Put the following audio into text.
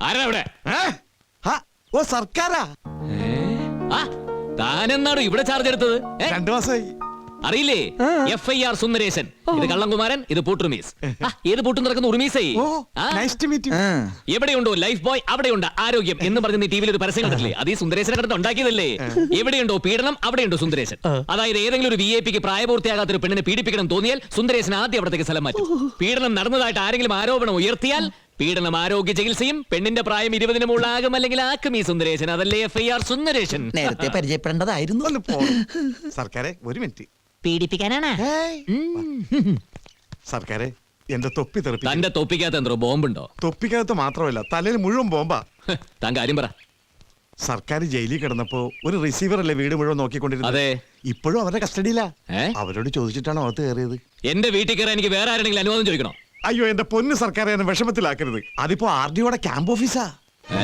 ആരാ അവിടെ? ഓ സർക്കാരാ. താനെന്നാണ് ഇവിടെ ചാർജ് എടുത്തത്? 2 മാസമായി. അറിയില്ലേ? FIR സുന്ദരേശൻ. ഇത് കള്ളൻകുമാരൻ, ഇത് പൂട്ടുറുമീസ്. ഏത് പൂട്ടും നടക്കുന്ന ഉറുമീസേ? എവിടെയുണ്ടോ ലൈഫ് ബോയ് അവിടെയുണ്ട് ആരോഗ്യം എന്ന് പറഞ്ഞ് നീ ടിവിയിൽ ഒരു പരസ്യം കണ്ടിട്ടില്ലേ? അത് ഈ സുന്ദരേശനെ കടന്ന് ഉണ്ടാക്കിയതല്ലേ? എവിടെയുണ്ടോ പീഡനം അവിടെയുണ്ടോ സുന്ദരേശൻ. അതായത് ഏതെങ്കിലും ഒരു VIP പ്രായപൂർത്തിയാകാത്ത ഒരു പെണ്ണിനെ പീഡിപ്പിക്കണം തോന്നിയാൽ സുന്ദരേശൻ ആദ്യം അവിടത്തേക്ക് സ്ഥലം മാറ്റും. പീഡനം നടന്നതായിട്ട് ആരെങ്കിലും ആരോപണം ഉയർത്തിയാൽ പീഡനം ആരോഗ്യ ചികിത്സയും, പെണ്ണിന്റെ പ്രായം 20-ന് മുകളിലാകും അല്ലെങ്കിൽ ആക്കും ഈ സുന്ദരേശൻ. അതല്ലേ FIR സുന്ദരേശൻ. നേരത്തെ പരിചയപ്പെടേണ്ടതായിരുന്നു. സർക്കാരെ ഒരു മിനിറ്റ്. പീഡിപ്പിക്കാനാണ് സർക്കാരെ എന്റെ തൊപ്പി തെറിപ്പി. തന്റെ തൊപ്പിക്കകത്ത് എന്തോ ബോംബുണ്ടോ? തൊപ്പിക്കകത്ത് മാത്രമല്ല, തലയിൽ മുഴുവൻ ബോംബാ. താൻ കാര്യം പറ. സർക്കാർ ജയിലിൽ കിടന്നപ്പോ ഒരു റിസീവർ അല്ലേ വീട് മുഴുവൻ നോക്കിക്കൊണ്ടിരുന്നത്? അതെ. ഇപ്പോഴും അവരുടെ കസ്റ്റഡിയിലാ. അവരോട് ചോദിച്ചിട്ടാണോ അകത്ത് കയറിയത്? എന്റെ വീട്ടിൽ കയറാൻ എനിക്ക് വേറെ ആരെങ്കിലും അനുവാദം ചോദിക്കണോ? അയ്യോ എന്റെ പൊന്ന് സർക്കാരെ, എന്നെ വിഷമത്തിലാക്കരുത്. അതിപ്പോ RDOയുടെ ക്യാമ്പ് ഓഫീസാ.